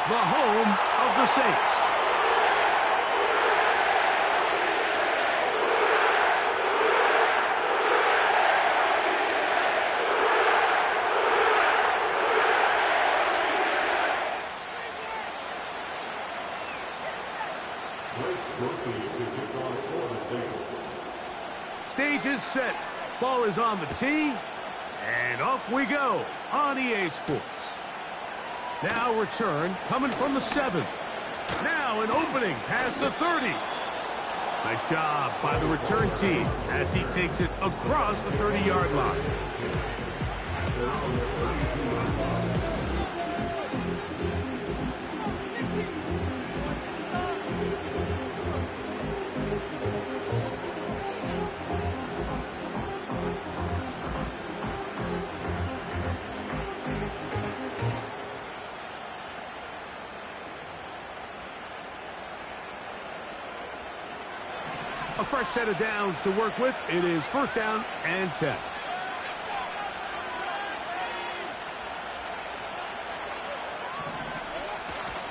the home of the Saints. Stage is set. Ball is on the tee. And off we go on EA Sports. Now return coming from the 7. Now an opening past the 30. Nice job by the return team as he takes it across the 30-yard line. A fresh set of downs to work with. It is first down and 10.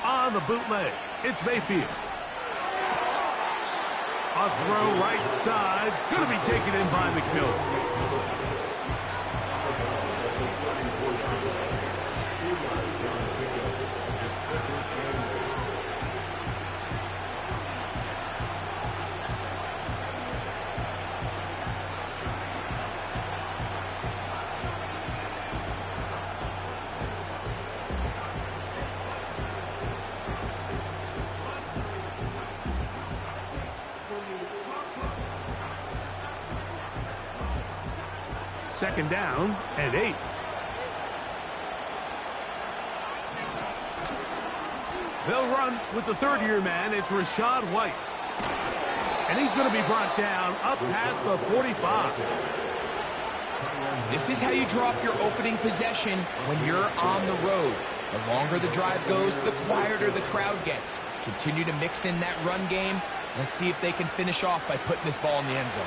On the bootleg, it's Mayfield. A throw right side. Going to be taken in by McMillan. Second down and 8. They'll run with the third-year man. It's Rashad White. And he's going to be brought down up past the 45. This is how you drop your opening possession when you're on the road. The longer the drive goes, the quieter the crowd gets. Continue to mix in that run game. Let's see if they can finish off by putting this ball in the end zone.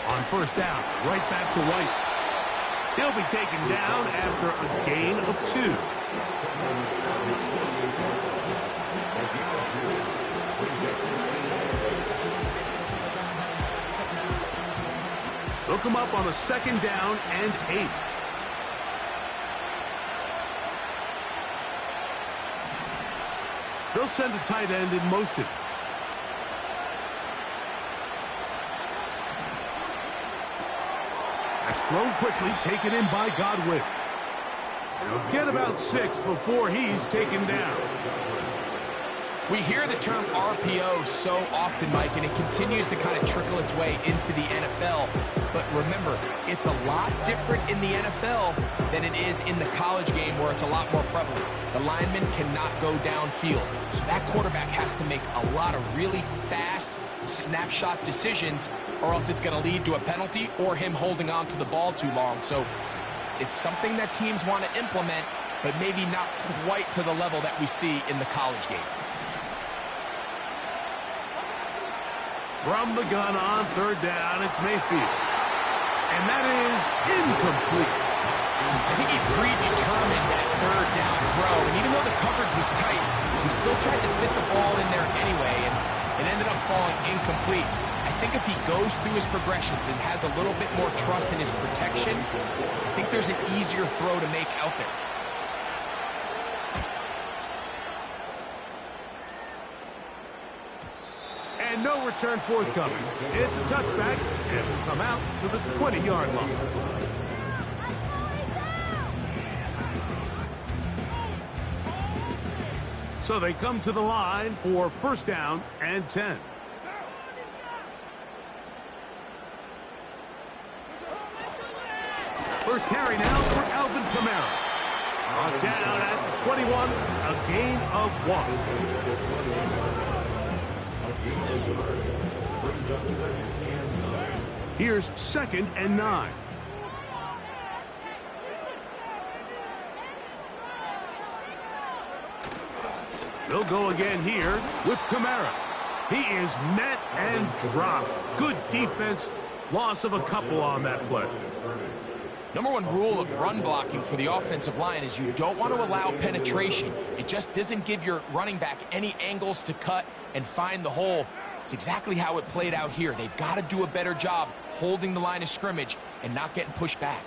On first down, right back to White. He'll be taken down after a gain of 2. They'll come up on a second down and 8. They'll send a tight end in motion. That's thrown quickly, taken in by Godwin. He'll get about 6 before he's taken down. We hear the term RPO so often, Mike, and it continues to kind of trickle its way into the NFL. But remember, it's a lot different in the NFL than it is in the college game where it's a lot more prevalent. The lineman cannot go downfield. So that quarterback has to make a lot of really fast snapshot decisions, or else it's going to lead to a penalty or him holding on to the ball too long. So it's something that teams want to implement, but maybe not quite to the level that we see in the college game. From the gun on third down, it's Mayfield. And that is incomplete. I think he predetermined that third down throw, and even though the coverage was tight, he still tried to fit the ball in there anyway, and it ended up falling incomplete. I think if he goes through his progressions and has a little bit more trust in his protection, I think there's an easier throw to make out there. And no return forthcoming. It's a touchback, and will come out to the 20-yard line. So they come to the line for first down and 10. First carry now for Alvin Kamara. Brought down at the 21, a gain of 1. Here's second and 9. They'll go again here with Kamara. He is met and dropped. Good defense Loss of a couple on that play. Number one rule of run blocking for the offensive line is you don't want to allow penetration. It just doesn't give your running back any angles to cut and find the hole. It's exactly how it played out here. They've got to do a better job holding the line of scrimmage and not getting pushed back.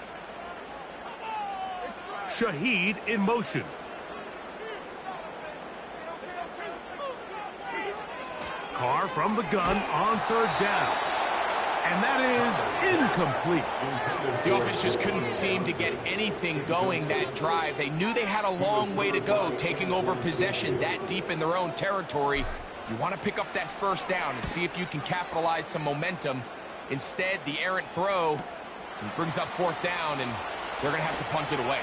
Shaheed in motion. Carr from the gun on third down. And that is incomplete. The offense just couldn't seem to get anything going that drive. They knew they had a long way to go, taking over possession that deep in their own territory. You want to pick up that first down and see if you can capitalize some momentum. Instead, the errant throw brings up fourth down, and they're going to have to punt it away.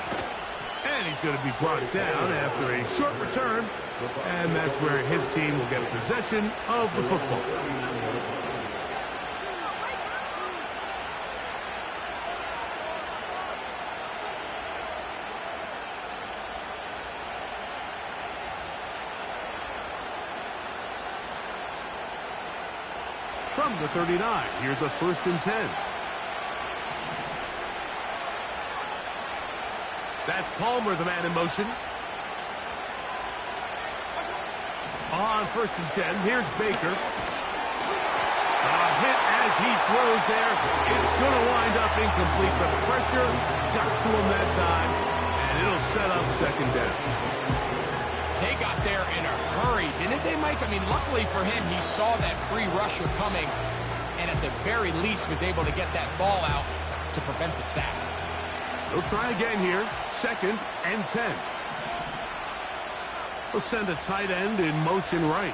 And he's going to be brought down after a short return. And that's where his team will get possession of the football. From the 39, here's a 1st and 10. That's Palmer, the man in motion. On 1st and 10, here's Baker. A hit as he throws there. It's going to wind up incomplete, but the pressure got to him that time, and it'll set up 2nd down. They got there in a hurry, didn't they, Mike? I mean, luckily for him, he saw that free rusher coming, and at the very least was able to get that ball out to prevent the sack. They'll try again here. 2nd and 10. We'll send a tight end in motion right.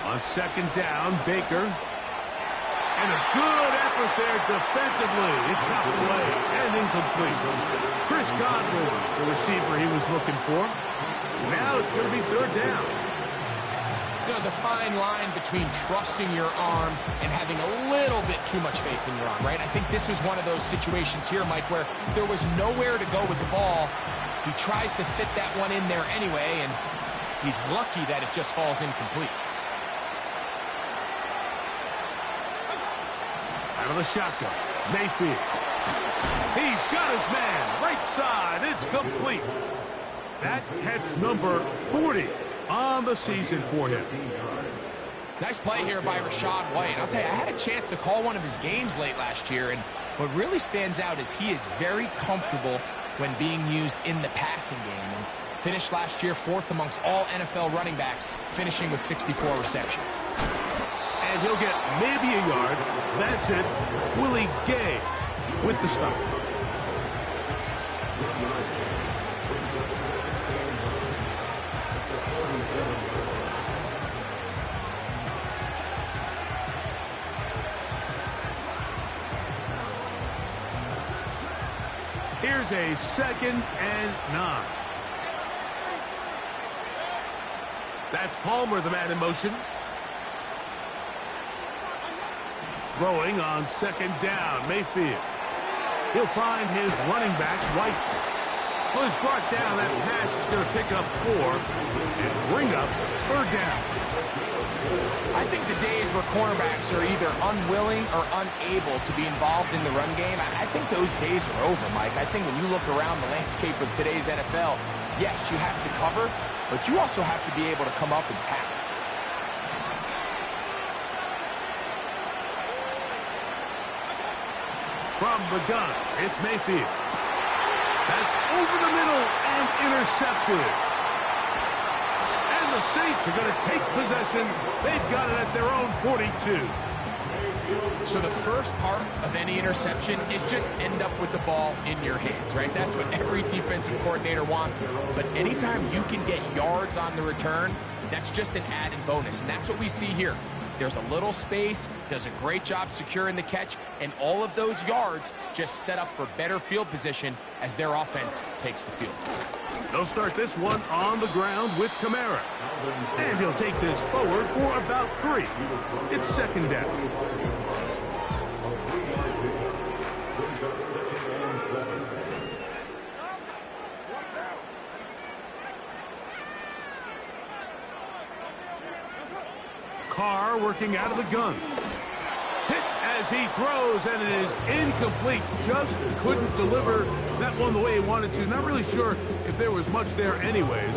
On 2nd down, Baker. And a good effort there defensively. It's knocked away and incomplete. Chris Godwin, the receiver he was looking for. Now it's going to be 3rd down. There's a fine line between trusting your arm and having a little bit too much faith in your arm, right? I think this was one of those situations here, Mike, where there was nowhere to go with the ball. He tries to fit that one in there anyway, and he's lucky that it just falls incomplete. Out of the shotgun, Mayfield. He's got his man, right side, it's complete. That catch number 40 on the season for him. Nice play here by Rachaad White. I'll tell you, I had a chance to call one of his games late last year, and what really stands out is he is very comfortable when being used in the passing game, and finished last year 4th amongst all NFL running backs, finishing with 64 receptions. And he'll get maybe a yard. That's it. Willie Gay with the stop. Here's a 2nd and 9. That's Palmer, the man in motion. Throwing on 2nd down, Mayfield. He'll find his running back, White. Well, he's brought down. That pass is going to pick up 4 and bring up 3rd down. I think the days where cornerbacks are either unwilling or unable to be involved in the run game, I think those days are over, Mike. I think when you look around the landscape of today's NFL, yes, you have to cover, but you also have to be able to come up and tackle. From the gun, it's Mayfield. That's over the middle and intercepted. And the Saints are going to take possession. They've got it at their own 42. So the first part of any interception is just end up with the ball in your hands, right? That's what every defensive coordinator wants. But anytime you can get yards on the return, that's just an added bonus. And that's what we see here. There's a little space, does a great job securing the catch, and all of those yards just set up for better field position as their offense takes the field. They'll start this one on the ground with Kamara. And he'll take this forward for about 3. It's 2nd down. Carr working out of the gun. Hit as he throws, and it is incomplete. Just couldn't deliver that one the way he wanted to. Not really sure if there was much there anyways.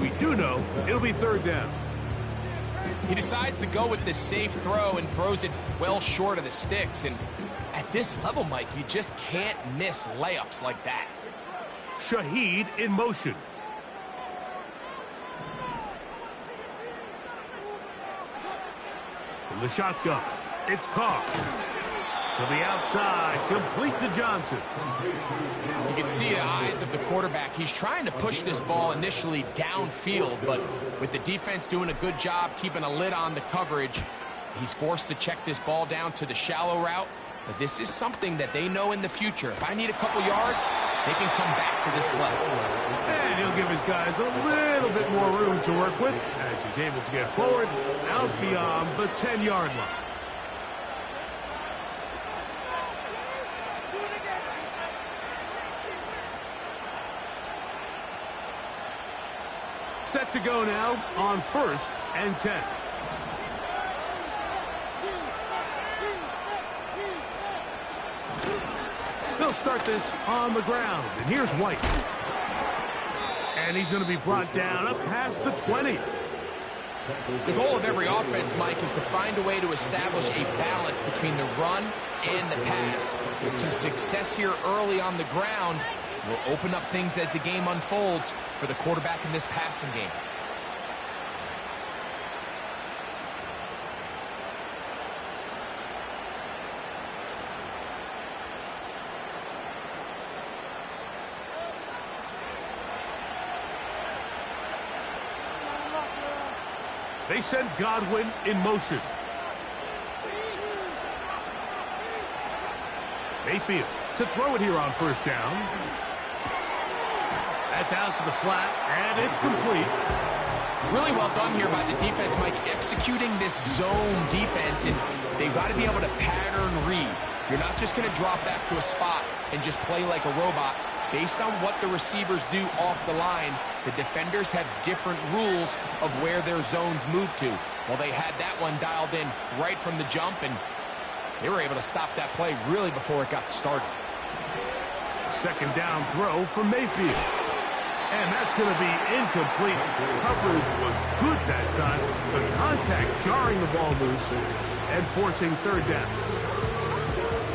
We do know it'll be third down. He decides to go with this safe throw and throws it well short of the sticks. And at this level, Mike, you just can't miss layups like that. Shaheed in motion. From the shotgun, it's Carr. To the outside, complete to Johnson. You can see the eyes of the quarterback. He's trying to push this ball initially downfield, but with the defense doing a good job keeping a lid on the coverage, he's forced to check this ball down to the shallow route. But this is something that they know in the future. If I need a couple yards, they can come back to this play. And he'll give his guys a little bit more room to work with as he's able to get forward out beyond the 10-yard line. Set to go now on 1st and 10. They'll start this on the ground. And here's White. And he's going to be brought down up past the 20. The goal of every offense, Mike, is to find a way to establish a balance between the run and the pass. With some success here early on the ground, will open up things as the game unfolds for the quarterback in this passing game. They send Godwin in motion. Mayfield to throw it here on 1st down. That's out to the flat, and it's complete. Really well done here by the defense, Mike, executing this zone defense, and they've got to be able to pattern read. You're not just going to drop back to a spot and just play like a robot. Based on what the receivers do off the line, the defenders have different rules of where their zones move to. Well, they had that one dialed in right from the jump, and they were able to stop that play really before it got started. 2nd down throw from Mayfield. And that's going to be incomplete. Coverage was good that time. The contact jarring the ball loose and forcing 3rd down.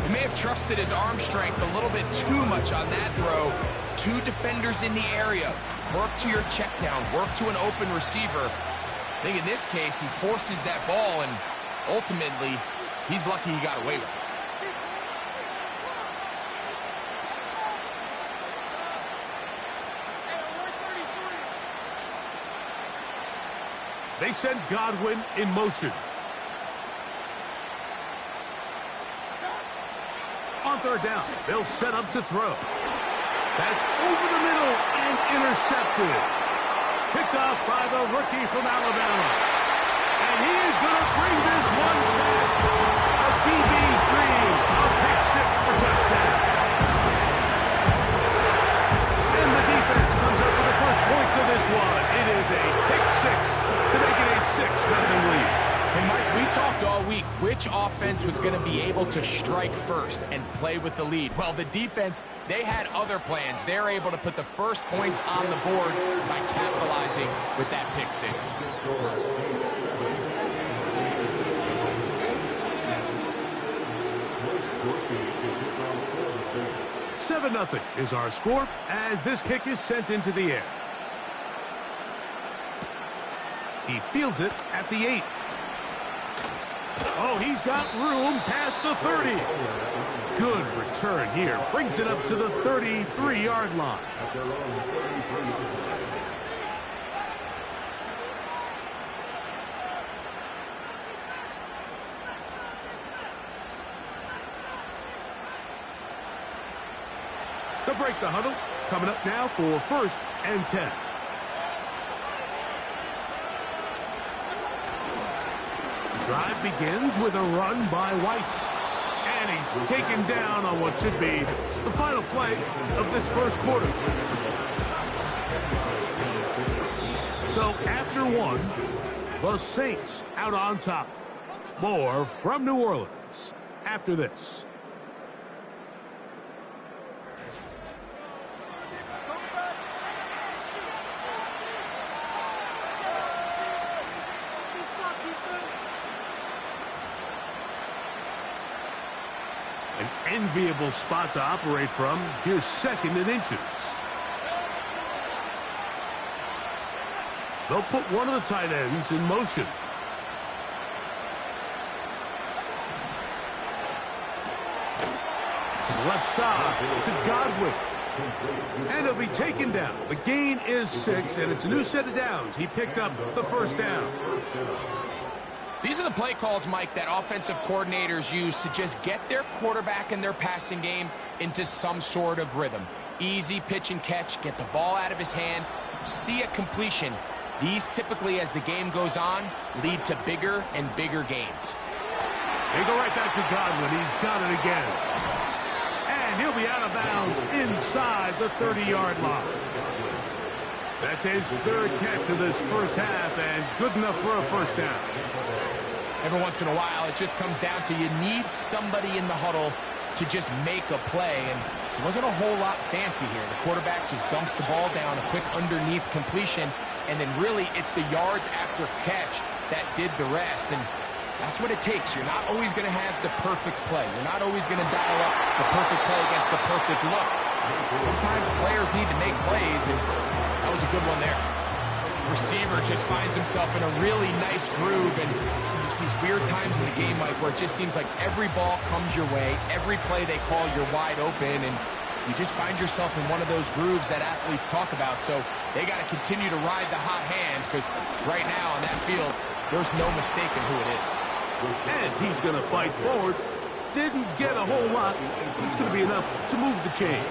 He may have trusted his arm strength a little bit too much on that throw. 2 defenders in the area. Work to your check down. Work to an open receiver. I think in this case, he forces that ball, and ultimately, he's lucky he got away with it. They send Godwin in motion. On 3rd down, they'll set up to throw. That's over the middle and intercepted. Picked off by the rookie from Alabama. And he is going to bring this one back. A DB's dream. A pick 6 for touchdown. And the defense comes up with the first points of this one. It is a pick 6 to make it a 6-0 lead. And Mike, we talked all week which offense was going to be able to strike first and play with the lead. Well, the defense, they had other plans. They're able to put the first points on the board by capitalizing with that pick 6. 7-0 is our score as this kick is sent into the air. He fields it at the 8. Oh, he's got room past the 30. Good return here. Brings it up to the 33-yard line. They'll break the huddle. Coming up now for 1st and 10. Drive begins with a run by White. And he's taken down on what should be the final play of this first quarter. So after 1, The Saints out on top. More from New Orleans after this. An enviable spot to operate from. Here's second and inches. They'll put one of the tight ends in motion. To the left side, to Godwin. And he'll be taken down. The gain is 6, and it's a new set of downs. He picked up the first down. These are the play calls, Mike, that offensive coordinators use to just get their quarterback and their passing game into some sort of rhythm. Easy pitch and catch, get the ball out of his hand, see a completion. These typically, as the game goes on, lead to bigger and bigger gains. They go right back to Godwin. He's got it again. And he'll be out of bounds inside the 30-yard line. That's his third catch of this first half, and good enough for a first down. Every once in a while, it just comes down to you need somebody in the huddle to just make a play, and it wasn't a whole lot fancy here. The quarterback just dumps the ball down, a quick underneath completion, and then really it's the yards after catch that did the rest, and that's what it takes. You're not always going to have the perfect play. You're not always going to dial up the perfect play against the perfect look. Sometimes players need to make plays, and that was a good one there. Receiver just finds himself in a really nice groove, and there's these weird times in the game, Mike, where it just seems like every ball comes your way, every play they call, you're wide open, and you just find yourself in one of those grooves that athletes talk about. So they got to continue to ride the hot hand, because right now on that field, there's no mistaking who it is. And he's going to fight forward. Didn't get a whole lot. It's going to be enough to move the chains.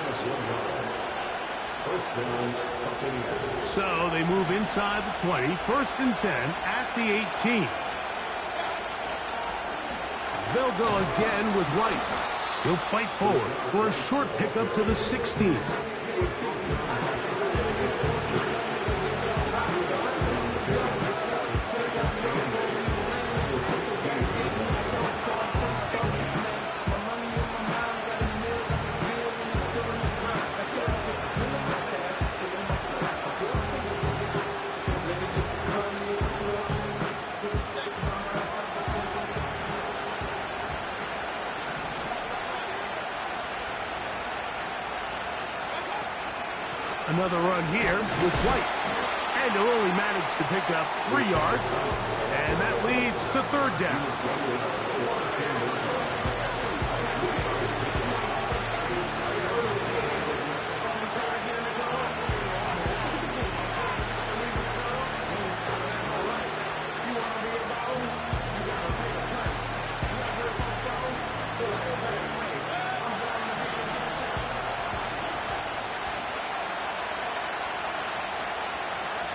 So they move inside the 20. First and 10 at the 18. They'll go again with White. He'll fight forward for a short pickup to the 16. Another run here with White. And he'll only manage to pick up 3 yards. And that leads to third down.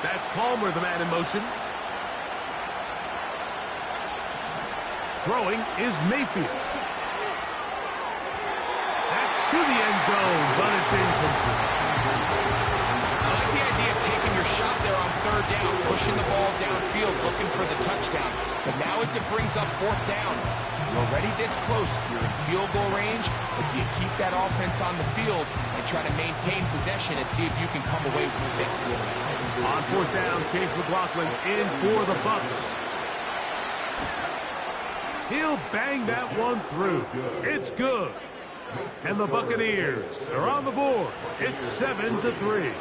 That's Palmer, the man in motion. Throwing is Mayfield. That's to the end zone, but it's incomplete. I like the idea of taking your shot there on third down, pushing the ball downfield, looking for the touchdown. But now as it brings up fourth down, you're already this close. You're in field goal range, but do you keep that offense on the field and try to maintain possession and see if you can come away with 6? On fourth down, Chase McLaughlin in for the Bucs. He'll bang that one through. It's good. And the Buccaneers are on the board. It's 7-3.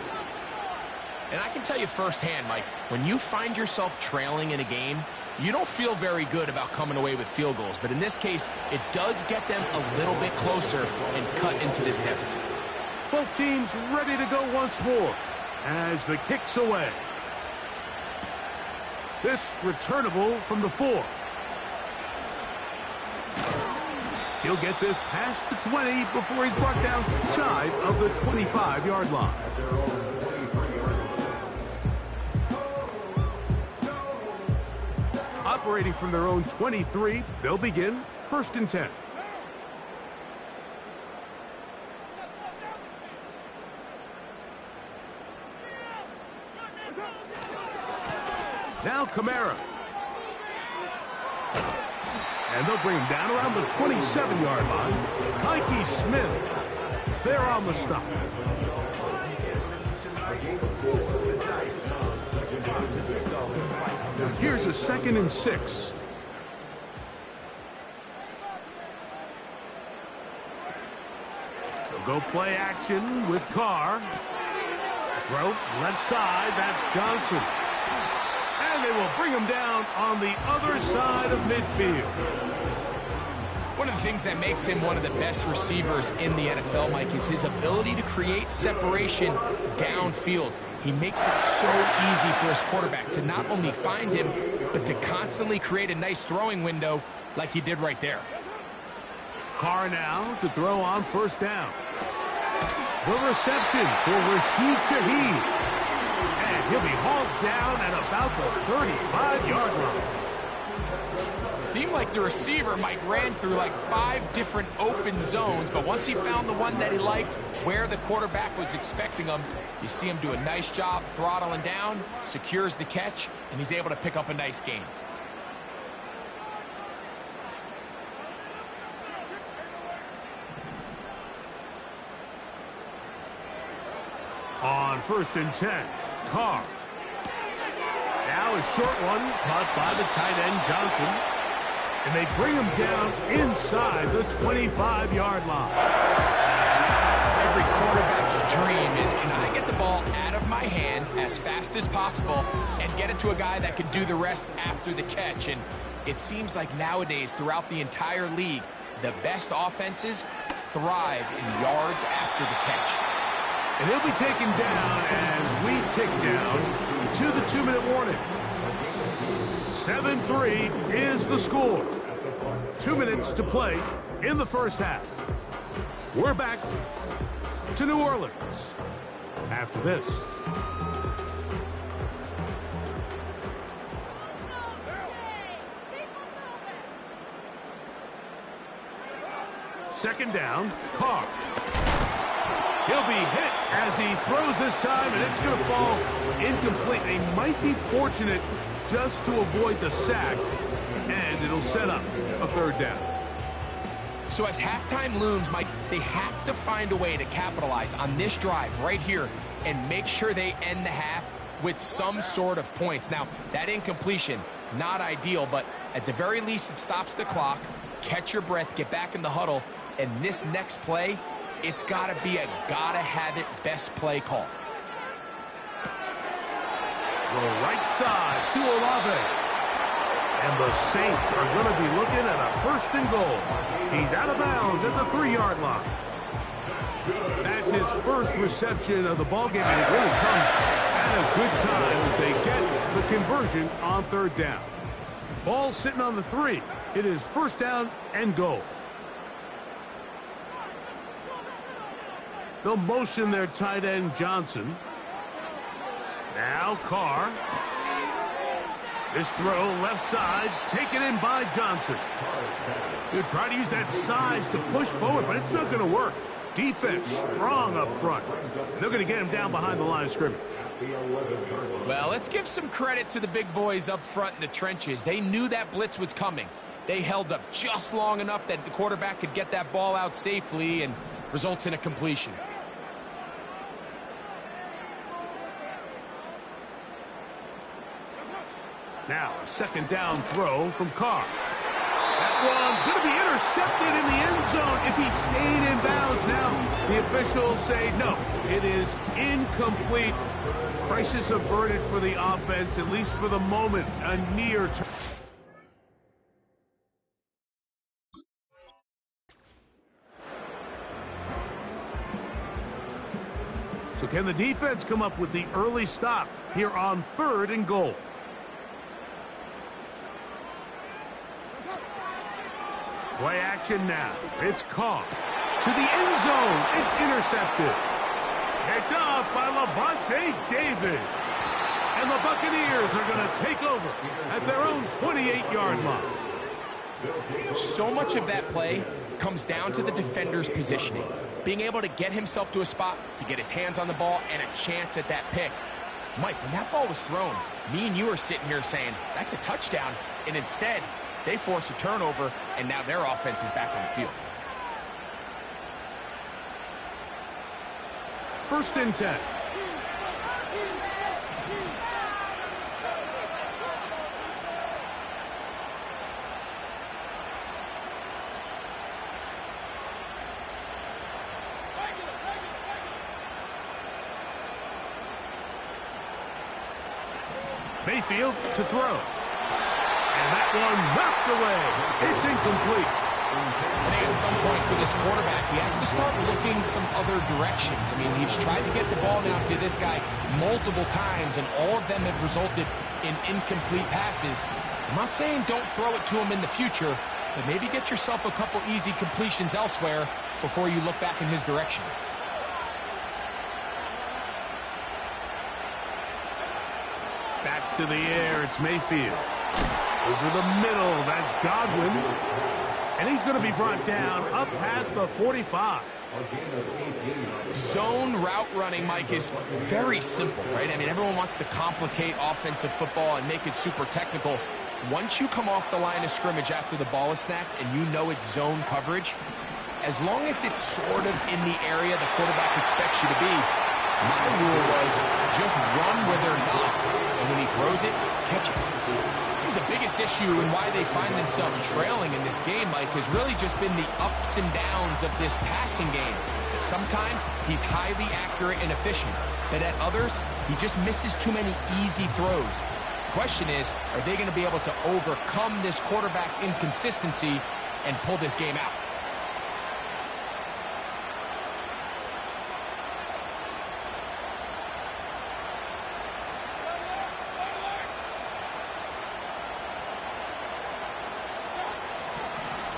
And I can tell you firsthand, Mike, when you find yourself trailing in a game, you don't feel very good about coming away with field goals. But in this case, it does get them a little bit closer and cut into this deficit. Both teams ready to go once more as the kick's away. This returnable from the 4. He'll get this past the 20 before he's brought down shy of the 25-yard line. Operating from their own 23, they'll begin first and 10. Now Kamara And they'll bring him down around the 27-yard line. Tyke Smith, they're on the stop. Here's a 2nd and 6. They'll go play action with Carr. Throw left side, that's Johnson. And they will bring him down on the other side of midfield. One of the things that makes him one of the best receivers in the NFL, Mike, is his ability to create separation downfield. He makes it so easy for his quarterback to not only find him, but to constantly create a nice throwing window like he did right there. Carr now to throw on 1st down. The reception for Rashid Shaheed. And he'll be hauled down at about the 35-yard line. Seemed like the receiver, Mike, ran through like 5 different open zones, but once he found the one that he liked, where the quarterback was expecting him, you see him do a nice job throttling down, secures the catch, and he's able to pick up a nice gain. On 1st and 10, Carr. Now a short one caught by the tight end Johnson. And they bring him down inside the 25-yard line. Every quarterback's dream is, can I get the ball out of my hand as fast as possible and get it to a guy that can do the rest after the catch? And it seems like nowadays, throughout the entire league, the best offenses thrive in yards after the catch. And he'll be taken down as we tick down to the 2-minute warning. 7-3 is the score. 2 minutes to play in the 1st half. We're back to New Orleans after this. Second down, Carr. He'll be hit as he throws this time, and it's going to fall incomplete. They might be fortunate just to avoid the sack, and it'll set up a 3rd down. So as halftime looms, Mike, they have to find a way to capitalize on this drive right here and make sure they end the half with some sort of points. Now, that incompletion, not ideal, but at the very least it stops the clock. Catch your breath, get back in the huddle, and this next play, it's got to be a gotta-have-it best play call. The right side to Olave. And the Saints are going to be looking at a 1st and goal. He's out of bounds at the 3-yard line. That's his first reception of the ballgame, and it really comes at a good time as they get the conversion on 3rd down. Ball sitting on the 3. It is 1st down and goal. They'll motion their tight end Johnson. Now Carr. This throw left side taken in by Johnson. He'll try to use that size to push forward, but it's not going to work. Defense strong up front. They're going to get him down behind the line of scrimmage. Well, let's give some credit to the big boys up front in the trenches. They knew that blitz was coming. They held up just long enough that the quarterback could get that ball out safely and results in a completion. Now, a 2nd down throw from Carr. That one going to be intercepted in the end zone if he stayed in bounds. Now, the officials say no, it is incomplete. Crisis averted for the offense, at least for the moment, a near. So can the defense come up with the early stop here on 3rd and goal? Play action now. It's Carr to the end zone. It's intercepted. Picked off by Levante David. And the Buccaneers are going to take over at their own 28-yard line. So much of that play comes down to the defender's positioning. Being able to get himself to a spot, to get his hands on the ball, and a chance at that pick. Mike, when that ball was thrown, me and you are sitting here saying, that's a touchdown. And instead, They force a turnover, and now their offense is back on the field. 1st and 10. Mayfield to throw. And that one knocked away. It's incomplete. I think at some point for this quarterback, he has to start looking some other directions. I mean, he's tried to get the ball now to this guy multiple times, and all of them have resulted in incomplete passes. I'm not saying don't throw it to him in the future, but maybe get yourself a couple easy completions elsewhere before you look back in his direction. Back to the air, it's Mayfield. Over the middle, that's Godwin. And he's going to be brought down up past the 45. Zone route running, Mike, is very simple, right? I mean, everyone wants to complicate offensive football and make it super technical. Once you come off the line of scrimmage after the ball is snapped and you know it's zone coverage, as long as it's sort of in the area the quarterback expects you to be, my rule was just run where they're not. And when he throws it, catch it. I think the biggest issue and why they find themselves trailing in this game, Mike, has really just been the ups and downs of this passing game. That sometimes he's highly accurate and efficient, but at others, he just misses too many easy throws. The question is, are they going to be able to overcome this quarterback inconsistency and pull this game out?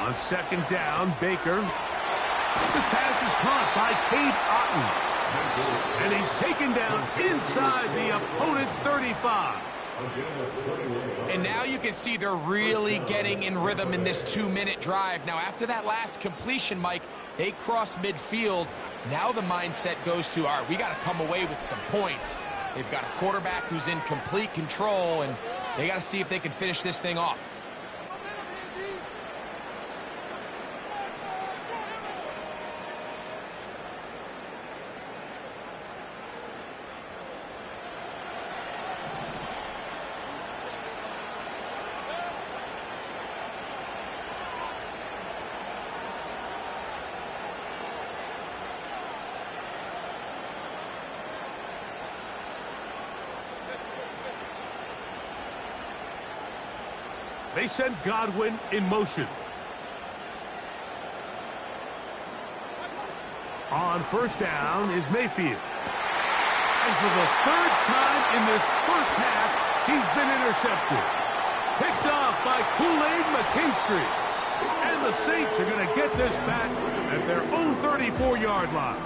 On 2nd down, Baker. This pass is caught by Cade Otton. And he's taken down inside the opponent's 35. And now you can see they're really getting in rhythm in this 2-minute drive. Now, after that last completion, Mike, they cross midfield. Now the mindset goes to, all right, we got to come away with some points. They've got a quarterback who's in complete control, and they got to see if they can finish this thing off. They send Godwin in motion. On 1st down is Mayfield. And for the 3rd time in this first half, he's been intercepted. Picked off by Kool-Aid McKinstry. And the Saints are going to get this back at their own 34-yard line.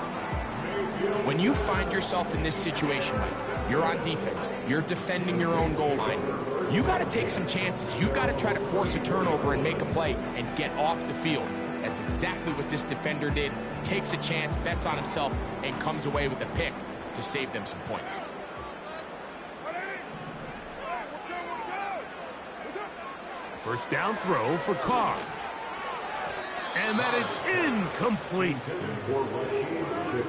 When you find yourself in this situation, Mike, you're on defense, you're defending your own goal line, you got to take some chances. You got to try to force a turnover and make a play and get off the field. That's exactly what this defender did. Takes a chance, bets on himself, and comes away with a pick to save them some points. First down throw for Carr. And that is incomplete.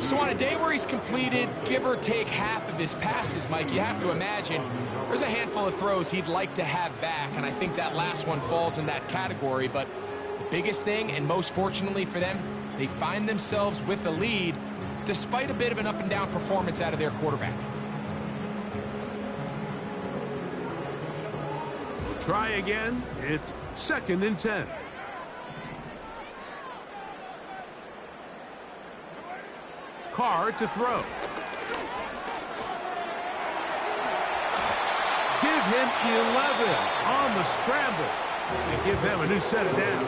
So on a day where he's completed, give or take half of his passes, Mike, you have to imagine there's a handful of throws he'd like to have back, and I think that last one falls in that category. But the biggest thing, and most fortunately for them, they find themselves with a lead despite a bit of an up-and-down performance out of their quarterback. We'll try again. It's 2nd and 10. Carr to throw. Give him 11 on the scramble to give them a new set of downs.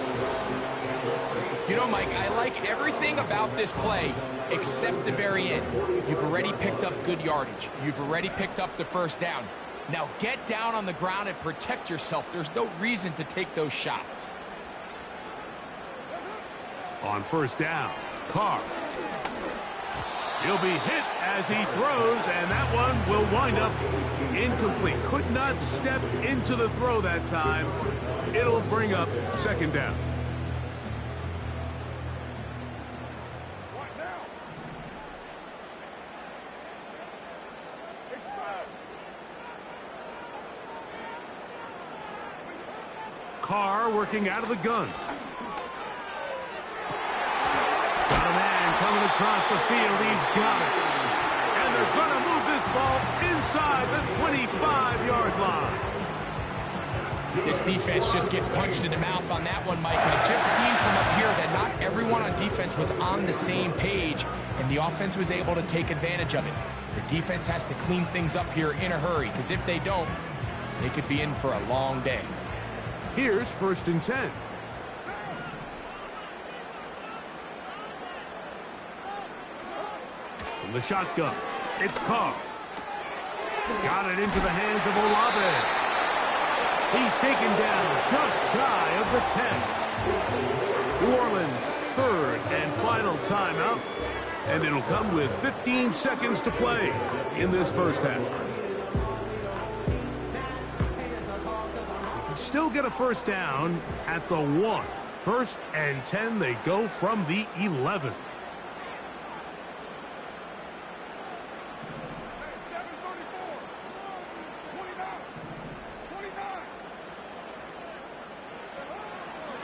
You know, Mike, I like everything about this play except the very end. You've already picked up good yardage. You've already picked up the 1st down. Now get down on the ground and protect yourself. There's no reason to take those shots. On 1st down, Carr. He'll be hit as he throws, and that one will wind up incomplete. Could not step into the throw that time. It'll bring up second down. Carr working out of the gun. Got a man coming across the field. He's got it. And they're going to move this ball inside the 25-yard line. This defense just gets punched in the mouth on that one, Mike. And it just seemed from up here that not everyone on defense was on the same page, and the offense was able to take advantage of it. The defense has to clean things up here in a hurry, because if they don't, they could be in for a long day. Here's 1st and 10. From the shotgun, it's Carr. Got it into the hands of Olave. He's taken down just shy of the 10. New Orleans, 3rd and final timeout. And it'll come with 15 seconds to play in this first half. Still get a first down at the 1. 1st and 10, they go from the 11.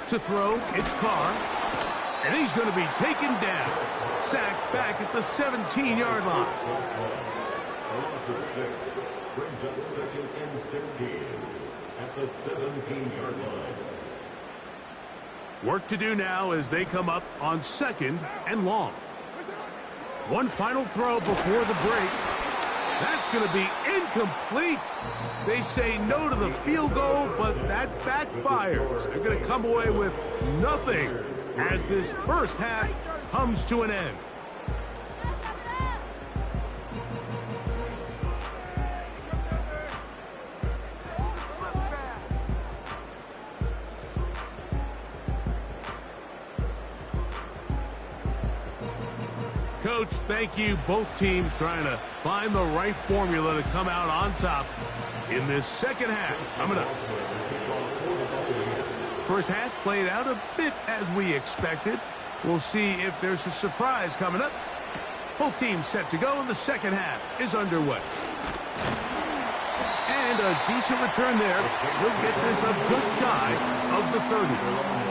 To throw, it's Carr. And he's going to be taken down. Sacked back at the 17-yard line. Brings up 2nd and 16. At the 17-yard line. Work to do now as they come up on 2nd and long. One final throw before the break. That's going to be incomplete. They say no to the field goal, but that backfires. They're going to come away with nothing as this first half comes to an end. Coach, thank you. Both teams trying to find the right formula to come out on top in this second half. Coming up. First half played out a bit as we expected. We'll see if there's a surprise coming up. Both teams set to go, and the second half is underway. And a decent return there. He'll get this up just shy of the 30.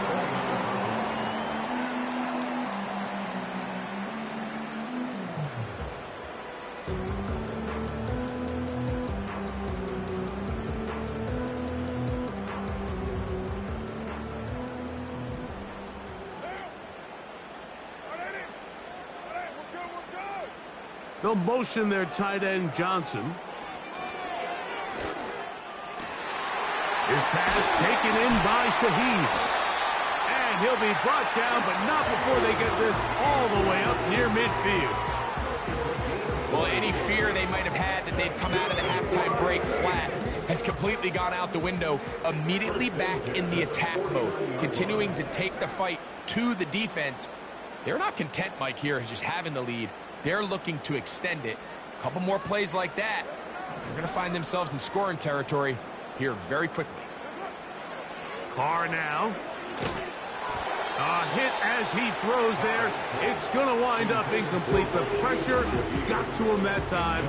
They'll motion their tight end, Johnson. His pass taken in by Shaheed. And he'll be brought down, but not before they get this all the way up near midfield. Well, any fear they might have had that they'd come out of the halftime break flat has completely gone out the window. Immediately back in the attack mode, continuing to take the fight to the defense. They're not content, Mike, here, just having the lead. They're looking to extend it. A couple more plays like that, they're going to find themselves in scoring territory here very quickly. Carr now. A hit as he throws there. It's going to wind up incomplete. The pressure got to him that time,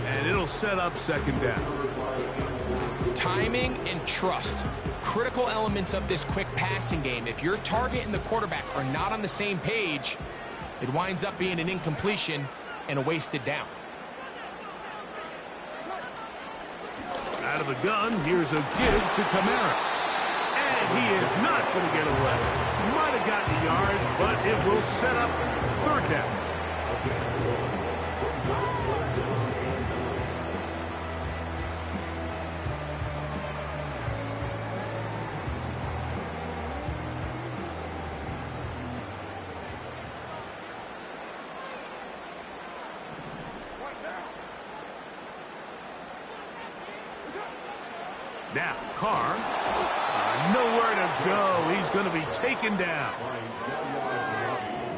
and it'll set up second down. Timing and trust, critical elements of this quick passing game. If your target and the quarterback are not on the same page, it winds up being an incompletion and a wasted down. Out of the gun, here's a give to Kamara. And he is not going to get away. Might have gotten a yard, but it will set up third down. Now, Carr, nowhere to go. He's going to be taken down.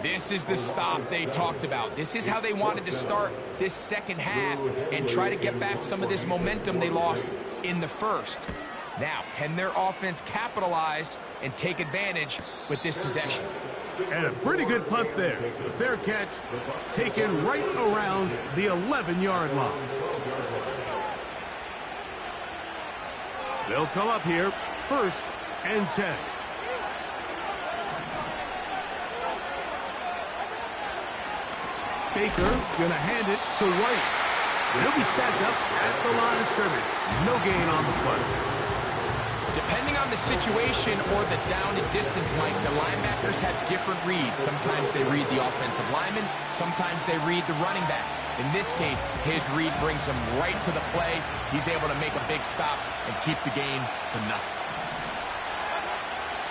This is the stop they talked about. This is how they wanted to start this second half and try to get back some of this momentum they lost in the first. Now, can their offense capitalize and take advantage with this possession? And a pretty good punt there. The fair catch taken right around the 11-yard line. They'll come up here, 1st and 10. Baker going to hand it to White. He'll be stacked up at the line of scrimmage. No gain on the play. Depending on the situation or the down and distance, Mike, the linebackers have different reads. Sometimes they read the offensive lineman. Sometimes they read the running back. In this case, his read brings him right to the play. He's able to make a big stop and keep the game to nothing.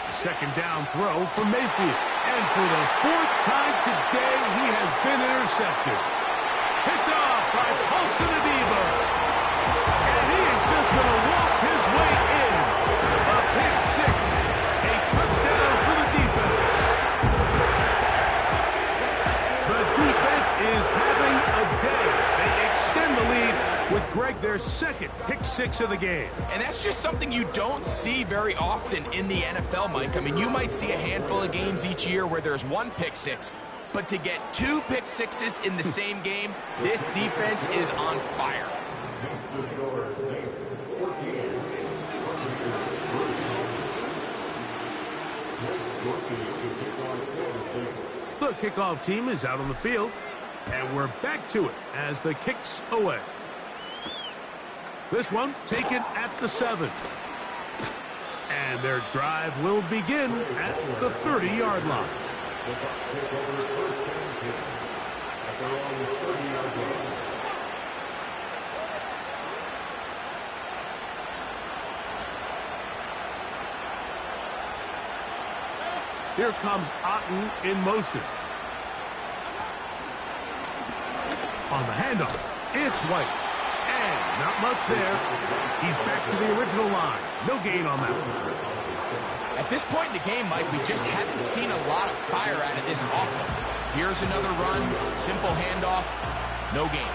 A second down throw for Mayfield. And for the 4th time today, he has been intercepted. Picked off by Paulson Adebo. And he is just going to waltz his way in. A pick 6. A touchdown for the defense. The defense is having a day. They extend the lead with Greg, their 2nd pick 6 of the game. And that's just something you don't see very often in the NFL, Mike. I mean, you might see a handful of games each year where there's 1 pick 6. But to get 2 pick 6s in the same game, this defense is on fire. The kickoff team is out on the field, and we're back to it as the kick's away. This one taken at the 7. And their drive will begin at the 30-yard line. Here comes Otten in motion. On the handoff, it's White. And not much there. He's back to the original line. No gain on that one. At this point in the game, Mike, we just haven't seen a lot of fire out of this offense. Here's another run, simple handoff, no gain.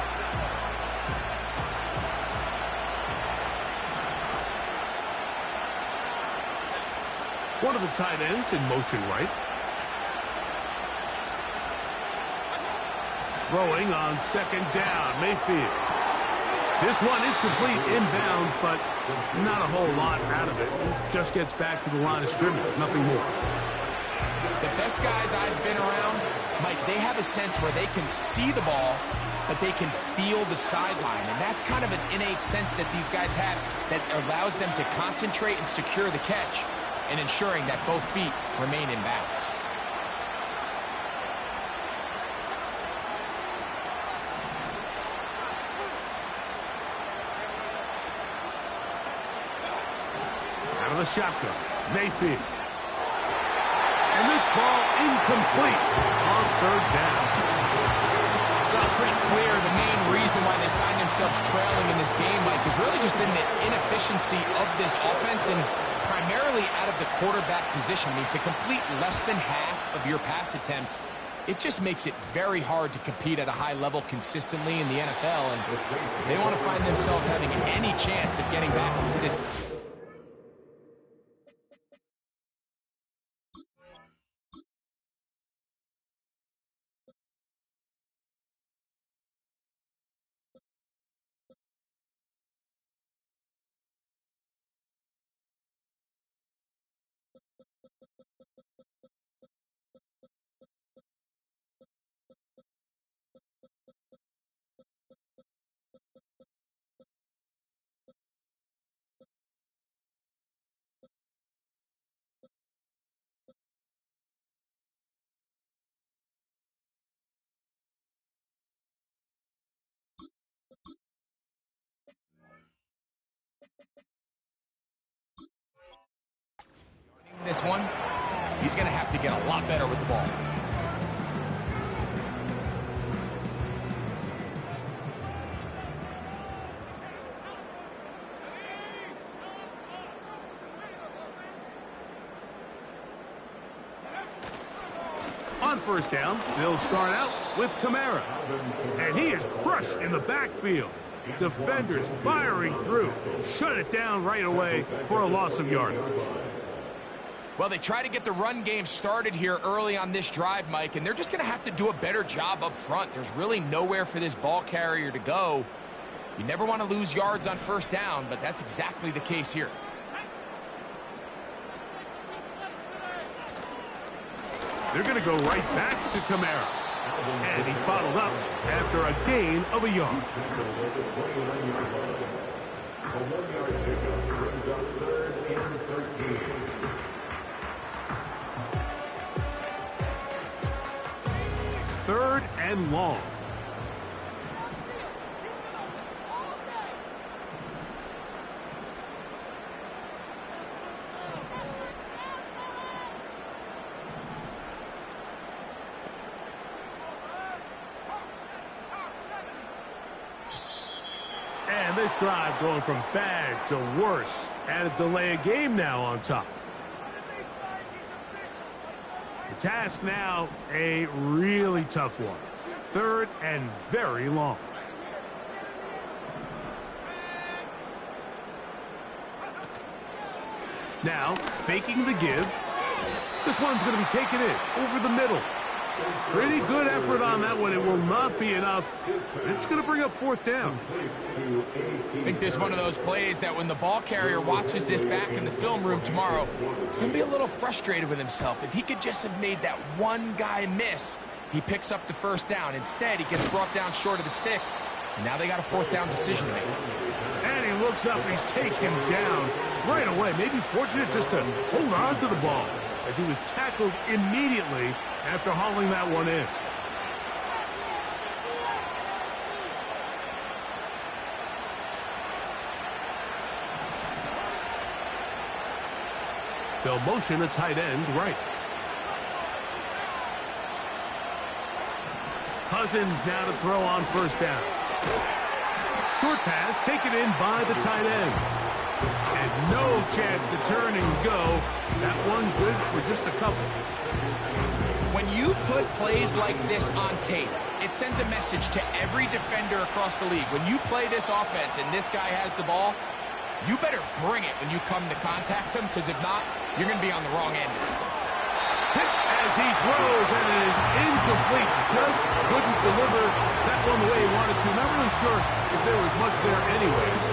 One of the tight ends in motion right. Throwing on 2nd down, Mayfield. This one is complete inbounds, but not a whole lot out of it. It just gets back to the line of scrimmage, nothing more. The best guys I've been around, Mike, they have a sense where they can see the ball, but they can feel the sideline. And that's kind of an innate sense that these guys have that allows them to concentrate and secure the catch and ensuring that both feet remain in bounds. Out of the shotgun, Mayfield. And this ball incomplete on 3rd down. Well, it's pretty clear the main reason why they find themselves trailing in this game, Mike, has really just been the inefficiency of this offense and primarily out of the quarterback position. I mean, to complete less than half of your pass attempts, it just makes it very hard to compete at a high level consistently in the NFL. And they want to find themselves having any chance of getting back into this. This one, he's going to have to get a lot better with the ball. On first down, they'll start out with Kamara. And he is crushed in the backfield. Defenders firing through. Shut it down right away for a loss of yardage. Well, they try to get the run game started here early on this drive, Mike, and they're just going to have to do a better job up front. There's really nowhere for this ball carrier to go. You never want to lose yards on first down, but that's exactly the case here. They're going to go right back to Kamara. And he's bottled up after a gain of a yard. A 1-yard pickup brings up 3rd and 13. Third and long. And this drive going from bad to worse. And a delay of game now on top. The task now, a really tough one. 3rd and very long. Now, faking the give. This one's going to be taken in over the middle. Pretty good effort on that one. It will not be enough. It's going to bring up 4th down. I think this is one of those plays that when the ball carrier watches this back in the film room tomorrow, he's going to be a little frustrated with himself. If he could just have made that one guy miss, he picks up the first down. Instead, he gets brought down short of the sticks, and now they got a 4th down decision to make. And he looks up and he's taken down right away. Maybe fortunate just to hold on to the ball as he was tackled immediately after hauling that one in. They'll motion a tight end right. Cousins now to throw on first down. Short pass taken in by the tight end. And no chance to turn and go. That one good for just a couple. When you put plays like this on tape, it sends a message to every defender across the league. When you play this offense and this guy has the ball, you better bring it when you come to contact him, because if not, you're going to be on the wrong end. Hit as he throws, and it is incomplete. Just couldn't deliver that one the way he wanted to. Not really sure if there was much there anyways.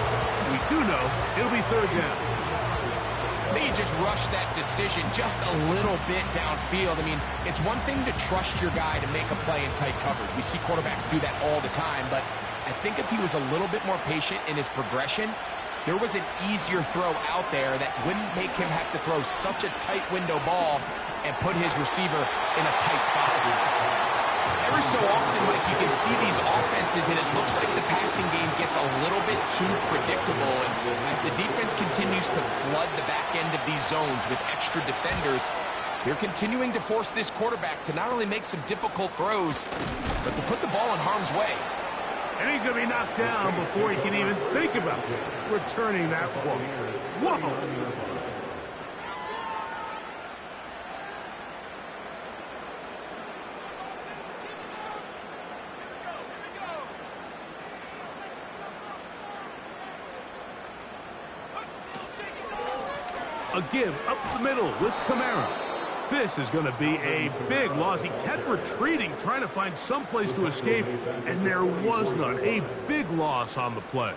We do know it'll be 3rd down. They just rushed that decision just a little bit downfield. I mean, it's one thing to trust your guy to make a play in tight coverage. We see quarterbacks do that all the time, but I think if he was a little bit more patient in his progression, there was an easier throw out there that wouldn't make him have to throw such a tight window ball and put his receiver in a tight spot. Every so often, Mike, you can see these offenses, and it looks like the passing game gets a little bit too predictable. And as the defense continues to flood the back end of these zones with extra defenders, they're continuing to force this quarterback to not only make some difficult throws, but to put the ball in harm's way. And he's going to be knocked down before he can even think about returning that one. Whoa! A give up the middle with Kamara. This is going to be a big loss. He kept retreating, trying to find some place to escape, and there was none. A big loss on the play.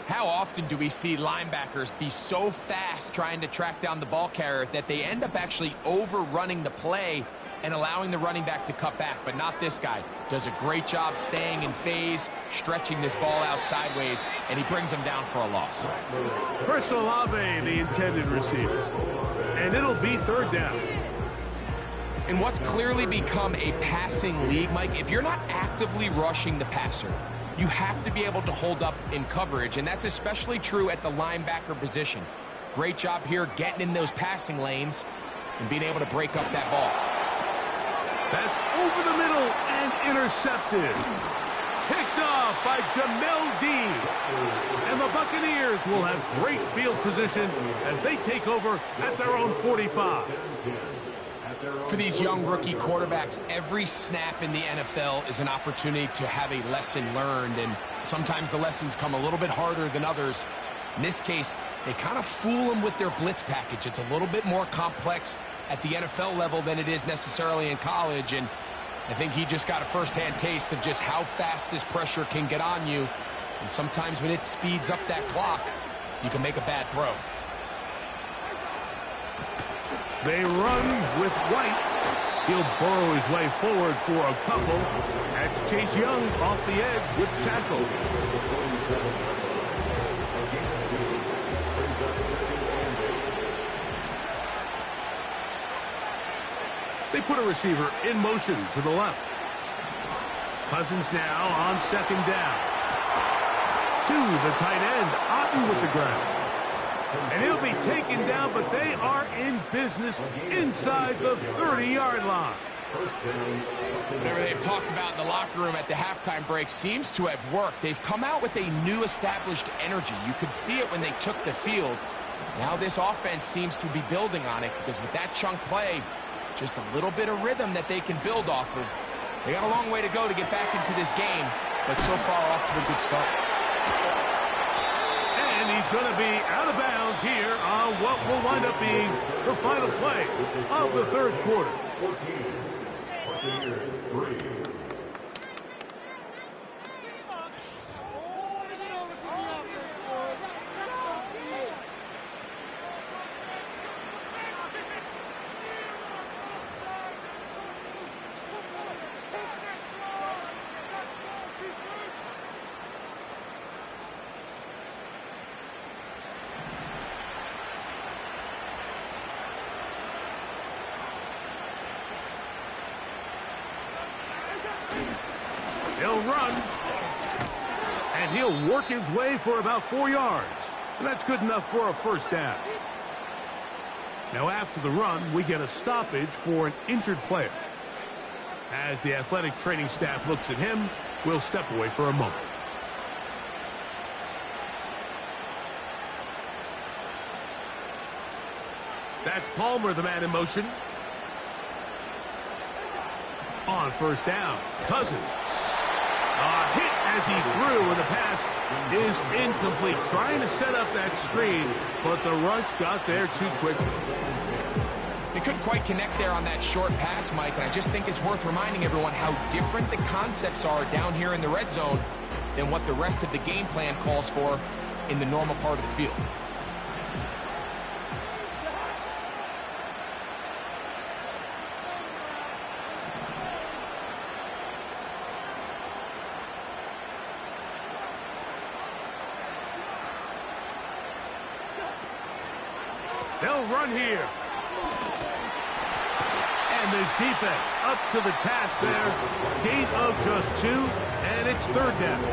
How often do we see linebackers be so fast trying to track down the ball carrier that they end up actually overrunning the play and allowing the running back to cut back? But not this guy. Does a great job staying in phase, stretching this ball out sideways, and he brings him down for a loss. Chris Olave, the intended receiver. And it'll be 3rd down. In what's clearly become a passing league, Mike, if you're not actively rushing the passer, you have to be able to hold up in coverage, and that's especially true at the linebacker position. Great job here getting in those passing lanes and being able to break up that ball. That's over the middle and intercepted. Picked off by Jamel Dean. And the Buccaneers will have great field position as they take over at their own 45. For these young rookie quarterbacks, every snap in the NFL is an opportunity to have a lesson learned, and sometimes the lessons come a little bit harder than others. In this case, they kind of fool them with their blitz package. It's a little bit more complex at the NFL level than it is necessarily in college, and I think he just got a first-hand taste of just how fast this pressure can get on you. And sometimes when it speeds up that clock, you can make a bad throw. They run with White. He'll burrow his way forward for a couple. That's Chase Young off the edge with the tackle. They put a receiver in motion to the left. Cousins now on second down. To the tight end, Otten with the grab. And he'll be taken down, but they are in business inside the 30-yard line. Whatever they've talked about in the locker room at the halftime break seems to have worked. They've come out with a new established energy. You could see it when they took the field. Now this offense seems to be building on it, because with that chunk play, just a little bit of rhythm that they can build off of. They got a long way to go to get back into this game, but so far off to a good start. And he's going to be out of bounds here on what will wind up being the final play of the third quarter. 14. Buccaneers 3. He'll run, and he'll work his way for about 4 yards. And that's good enough for a first down. Now after the run, we get a stoppage for an injured player. As the athletic training staff looks at him, we'll step away for a moment. That's Palmer, the man in motion. On first down, Cousins. A hit as he threw, and the pass is incomplete. Trying to set up that screen, but the rush got there too quickly. They couldn't quite connect there on that short pass, Mike, and I just think it's worth reminding everyone how different the concepts are down here in the red zone than what the rest of the game plan calls for in the normal part of the field. They'll run here. And this defense up to the task there. Gain of just 2, and it's third down.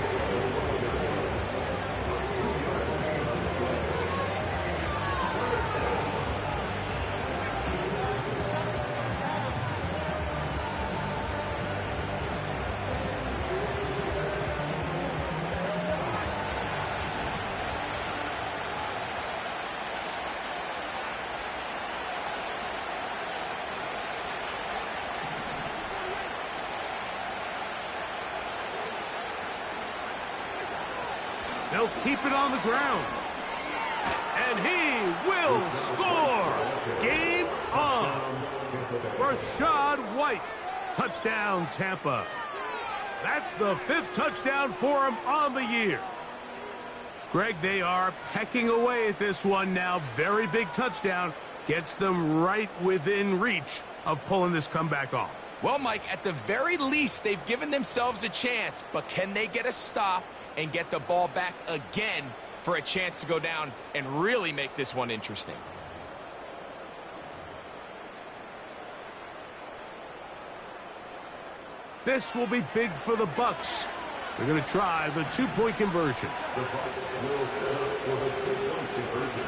They'll keep it on the ground. And he will score. Game on. Rashad White. Touchdown, Tampa. That's the 5th touchdown for him on the year. Greg, they are pecking away at this one now. Very big touchdown. Gets them right within reach of pulling this comeback off. Well, Mike, at the very least, they've given themselves a chance, but can they get a stop and get the ball back again for a chance to go down and really make this one interesting? This will be big for the Bucs. They're going to try the 2-point conversion. The Bucs will set up for the 2-point conversion.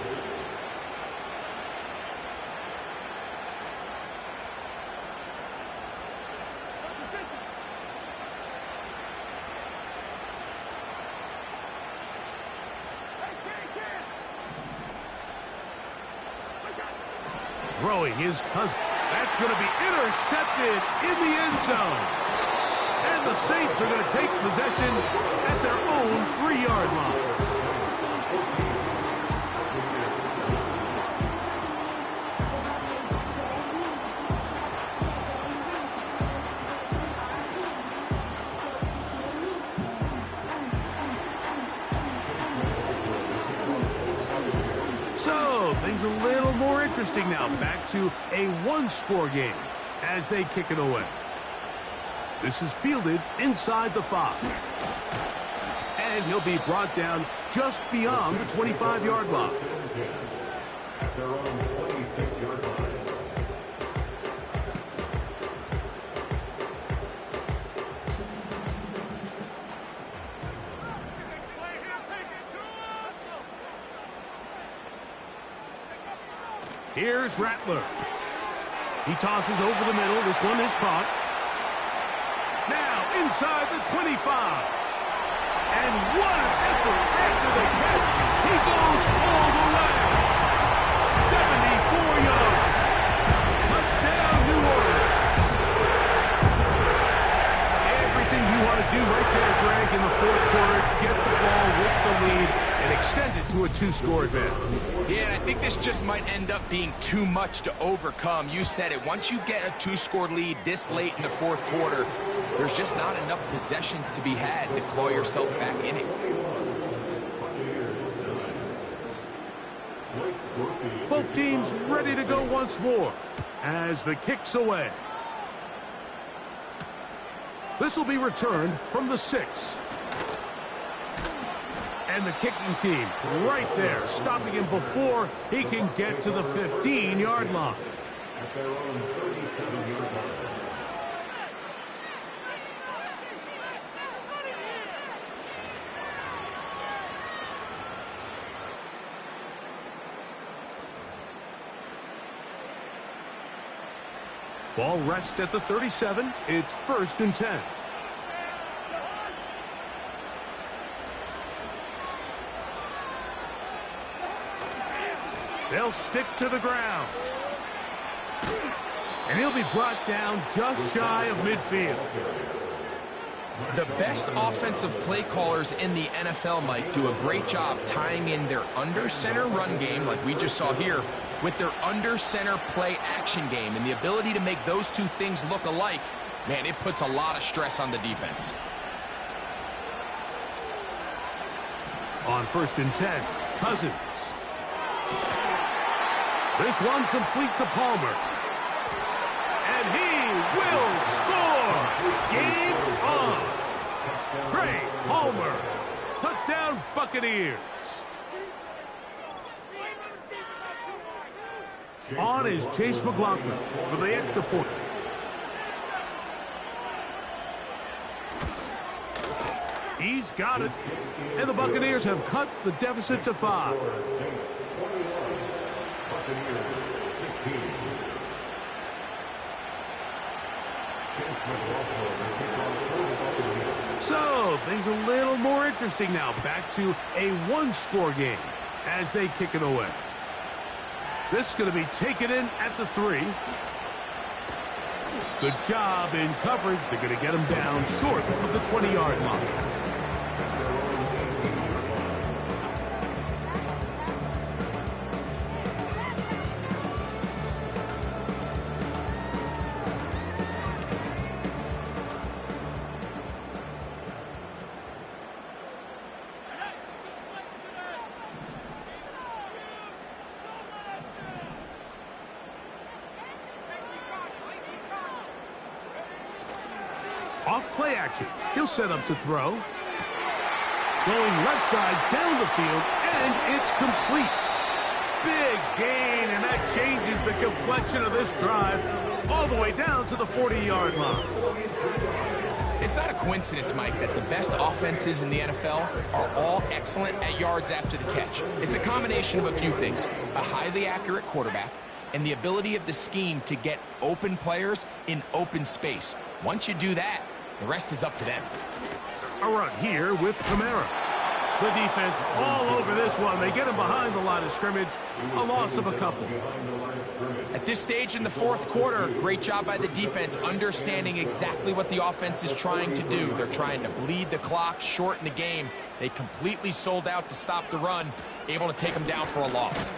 Throwing his Cousins. That's going to be intercepted in the end zone. And the Saints are going to take possession at their own 3-yard line. So, things a little more interesting now. Back to a one-score game as they kick it away. This is fielded inside the 5. And he'll be brought down just beyond the 25-yard line. At their own 26-yard line. Here's Rattler. He tosses over the middle. This one is caught. Now inside the 25. And what an effort after the catch. He goes all the way. 74 yards. Touchdown, New Orleans. Everything you want to do right there, Greg, in the fourth quarter. Get the ball with the lead and extend it to a 2-score advantage. Yeah, and I think this just might end up being too much to overcome. You said it. Once you get a 2-score lead this late in the fourth quarter, there's just not enough possessions to be had to claw yourself back in it. Both teams ready to go once more as the kick's away. This will be returned from the 6. And the kicking team right there, stopping him before he can get to the 15-yard line. At their own 37-yard line. Ball rests at the 37. It's 1st and 10. They'll stick to the ground. And he'll be brought down just shy of midfield. The best offensive play callers in the NFL, Mike, do a great job tying in their under-center run game, like we just saw here, with their under-center play action game. And the ability to make those two things look alike, man, it puts a lot of stress on the defense. On 1st and 10, Cousins. This one complete to Palmer. And he will score! Game on! Trey Palmer. Touchdown, Buccaneers. On is Chase McLaughlin for the extra point. He's got it. And the Buccaneers have cut the deficit to 5. So, things a little more interesting now. Back to a one-score game as they kick it away. This is going to be taken in at the 3. Good job in coverage. They're going to get him down short of the 20-yard line. Off play action. He'll set up to throw. Going left side down the field, and it's complete. Big gain, and that changes the complexion of this drive all the way down to the 40-yard line. It's not a coincidence, Mike, that the best offenses in the NFL are all excellent at yards after the catch. It's a combination of a few things: a highly accurate quarterback and the ability of the scheme to get open players in open space. Once you do that, the rest is up to them. A run here with Kamara. The defense all over this one. They get him behind the line of scrimmage. A loss of a couple. At this stage in the fourth quarter, great job by the defense understanding exactly what the offense is trying to do. They're trying to bleed the clock, shorten the game. They completely sold out to stop the run, able to take them down for a loss.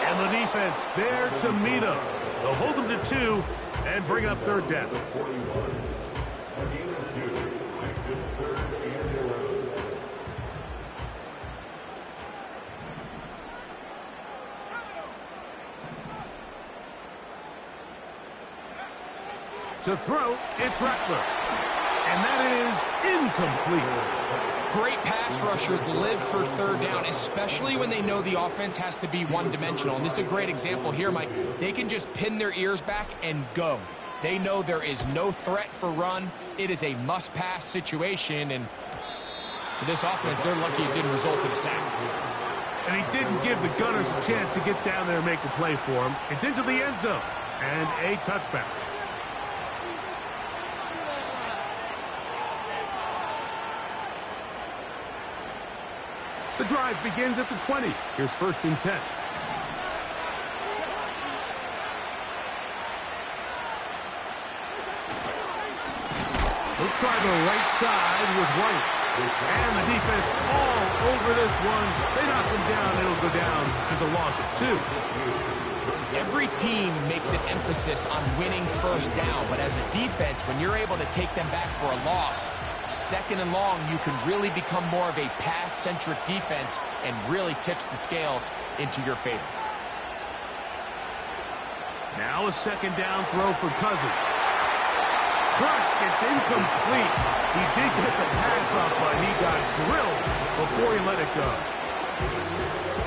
And the defense there to meet them. They'll hold them to 2 and bring up third down. To throw, it's Rattler. And that is incomplete. Great pass rushers live for third down, especially when they know the offense has to be one-dimensional. And this is a great example here, Mike. They can just pin their ears back and go. They know there is no threat for run. It is a must-pass situation, and for this offense, they're lucky it didn't result in a sack. And he didn't give the Gunners a chance to get down there and make a play for him. It's into the end zone and a touchback. The drive begins at the 20. Here's 1st and 10. They'll try the right side with White. And the defense all over this one. They knock him down. It'll go down as a loss of 2. Every team makes an emphasis on winning first down, but as a defense, when you're able to take them back for a loss, 2nd and long, you can really become more of a pass-centric defense and really tips the scales into your favor. Now a 2nd down throw for Cousins. Crushed, it's incomplete. He did get the pass off, but he got drilled before he let it go.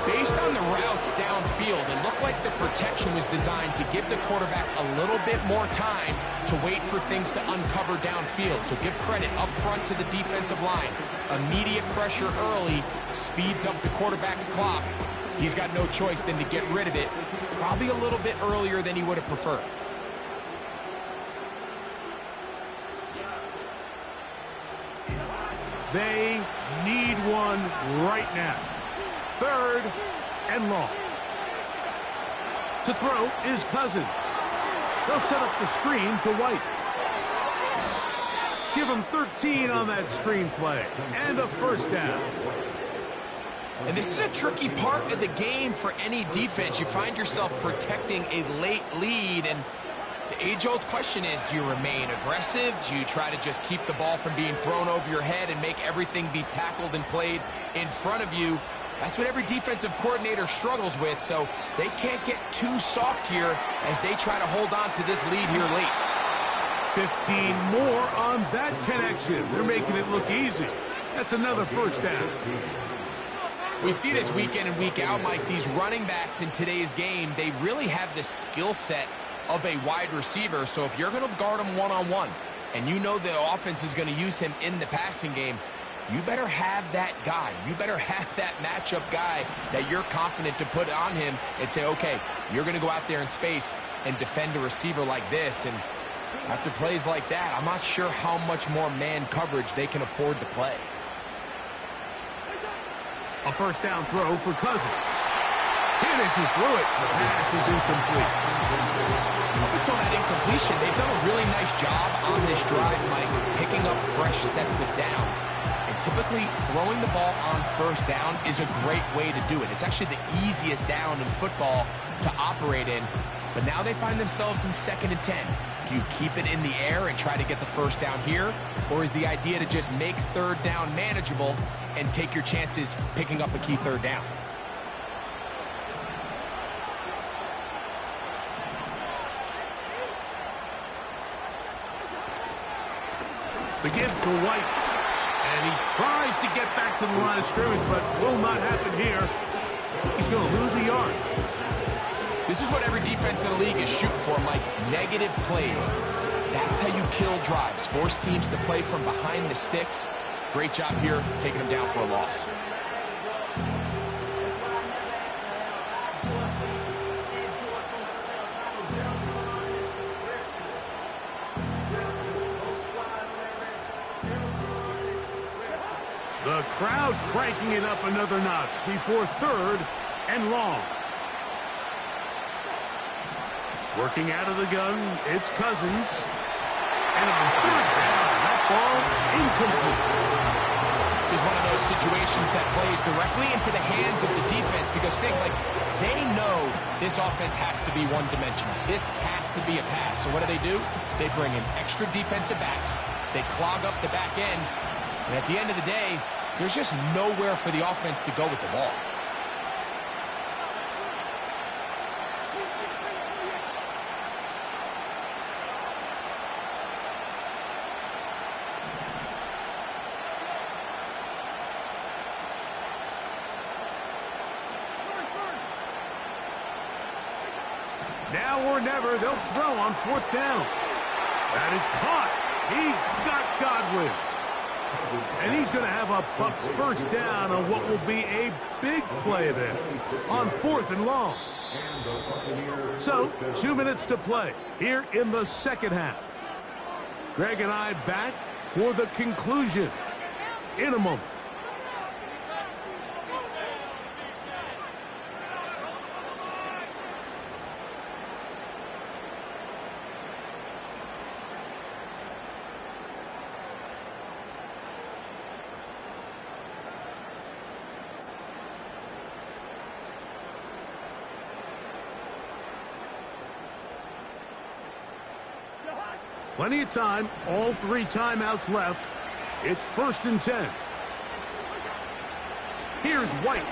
Based on the routes downfield, it looked like the protection was designed to give the quarterback a little bit more time to wait for things to uncover downfield. So give credit up front to the defensive line. Immediate pressure early speeds up the quarterback's clock. He's got no choice than to get rid of it, probably a little bit earlier than he would have preferred. They need one right now. 3rd and long. To throw is Cousins. They'll set up the screen to White. Give him 13 on that screen play. And a 1st down. And this is a tricky part of the game for any defense. You find yourself protecting a late lead, and the age-old question is, do you remain aggressive? Do you try to just keep the ball from being thrown over your head and make everything be tackled and played in front of you? That's what every defensive coordinator struggles with, so they can't get too soft here as they try to hold on to this lead here late. 15 more on that connection. They're making it look easy. That's another 1st down. We see this week in and week out, Mike. These running backs in today's game, they really have the skill set of a wide receiver. So if you're going to guard him one-on-one and you know the offense is going to use him in the passing game, you better have that guy. You better have that matchup guy that you're confident to put on him and say, okay, you're going to go out there in space and defend a receiver like this. And after plays like that, I'm not sure how much more man coverage they can afford to play. A 1st down throw for Cousins. Hit as he threw it. The pass is incomplete. Up until that incompletion, they've done a really nice job on this drive, Mike, picking up fresh sets of downs. And typically, throwing the ball on 1st down is a great way to do it. It's actually the easiest down in football to operate in. But now they find themselves in 2nd and 10. Do you keep it in the air and try to get the 1st down here? Or is the idea to just make 3rd down manageable and take your chances picking up a key 3rd down? The give to White. And he tries to get back to the line of scrimmage, but will not happen here. He's going to lose a yard. This is what every defense in the league is shooting for, Mike. Negative plays. That's how you kill drives. Force teams to play from behind the sticks. Great job here, taking them down for a loss. The The crowd cranking it up another notch before 3rd and long. Working out of the gun, it's Cousins. And on 3rd down, that ball incomplete. This is one of those situations that plays directly into the hands of the defense because they know this offense has to be one-dimensional. This has to be a pass. So what do? They bring in extra defensive backs. They clog up the back end. And at the end of the day, there's just nowhere for the offense to go with the ball. Now or never, they'll throw on 4th down. That is caught. He got Godwin. And he's going to have a Bucs 1st down on what will be a big play there on 4th and long. So, 2 minutes to play here in the 2nd half. Greg and I back for the conclusion in a moment. Plenty of time, all 3 timeouts left. It's 1st and 10. Here's White.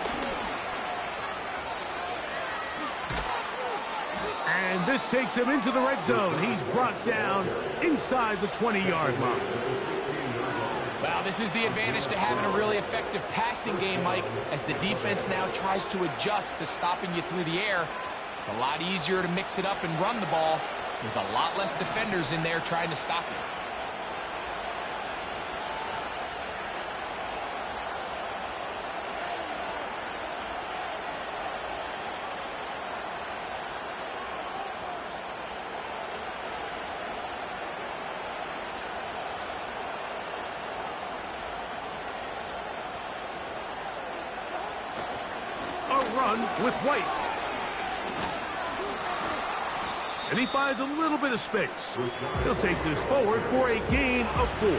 And this takes him into the red zone. He's brought down inside the 20-yard line. Wow, this is the advantage to having a really effective passing game, Mike, as the defense now tries to adjust to stopping you through the air. It's a lot easier to mix it up and run the ball. There's a lot less defenders in there trying to stop you. A run with White. And he finds a little bit of space. He'll take this forward for a gain of 4.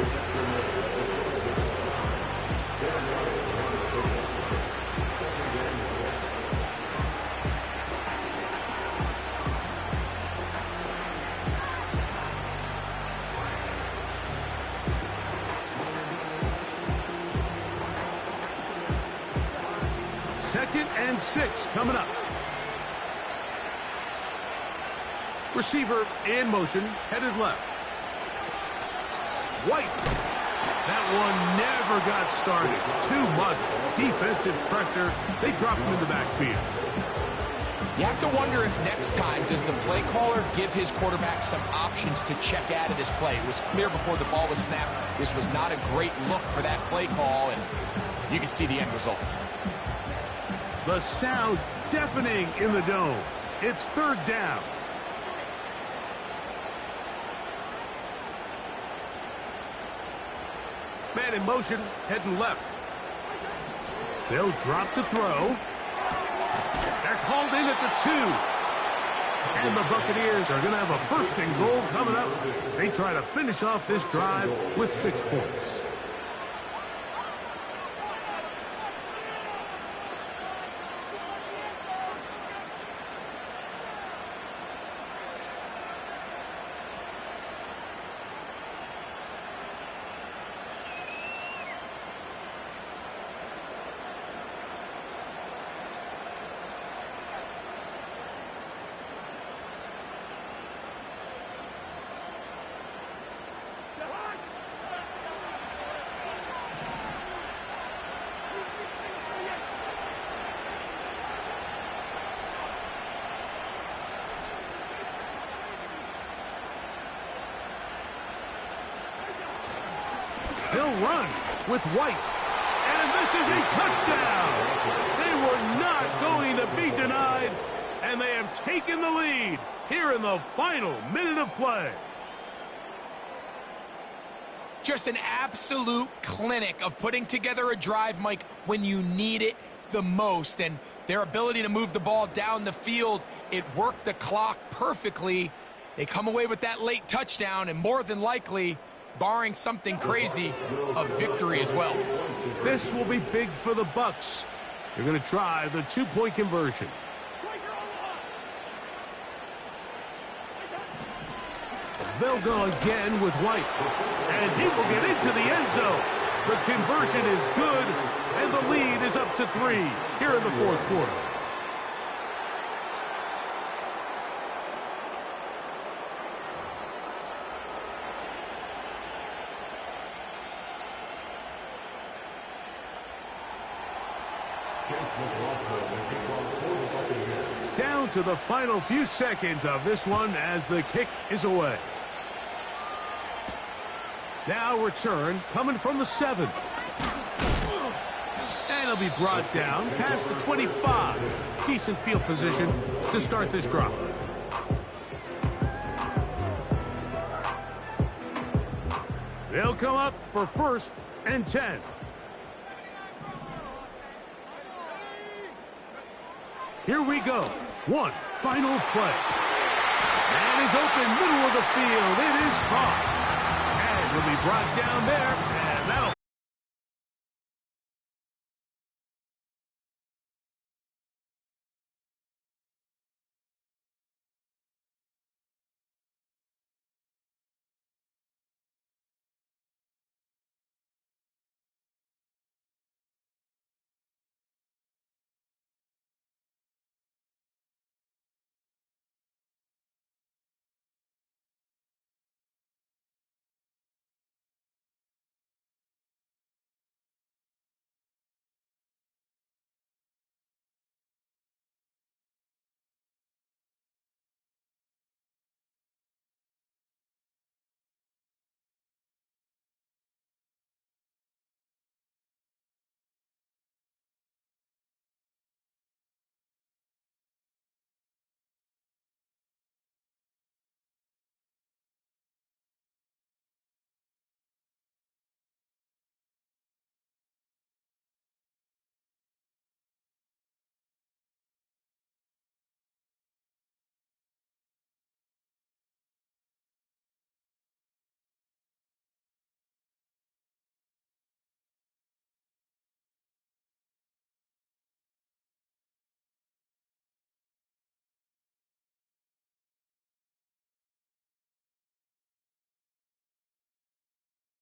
Second and 6 coming up. Receiver in motion, headed left. White. That one never got started. Too much defensive pressure. They dropped him in the backfield. You have to wonder if next time does the play caller give his quarterback some options to check out of this play. It was clear before the ball was snapped. This was not a great look for that play call, and you can see the end result. The sound deafening in the dome. It's 3rd down. Man in motion, heading left. They'll drop to throw. They're called in at the 2. And the Buccaneers are going to have a 1st and goal coming up. They try to finish off this drive with 6 points. He'll run with White. And this is a touchdown. They were not going to be denied. And they have taken the lead here in the final minute of play. Just an absolute clinic of putting together a drive, Mike, when you need it the most. And their ability to move the ball down the field, it worked the clock perfectly. They come away with that late touchdown, and more than likely, barring something crazy, a victory as well. This will be big for the Bucs. They're going to try the two-point conversion. They'll go again with White. And he will get into the end zone. The conversion is good, and the lead is up to 3 here in the fourth quarter. Down to the final few seconds of this one as the kick is away. Now return coming from the 7. And it'll be brought down past the 25. Decent field position to start this drive. They'll come up for 1st and 10. Here we go. One final play. Man is open, middle of the field. It is caught. And will be brought down there, and that'll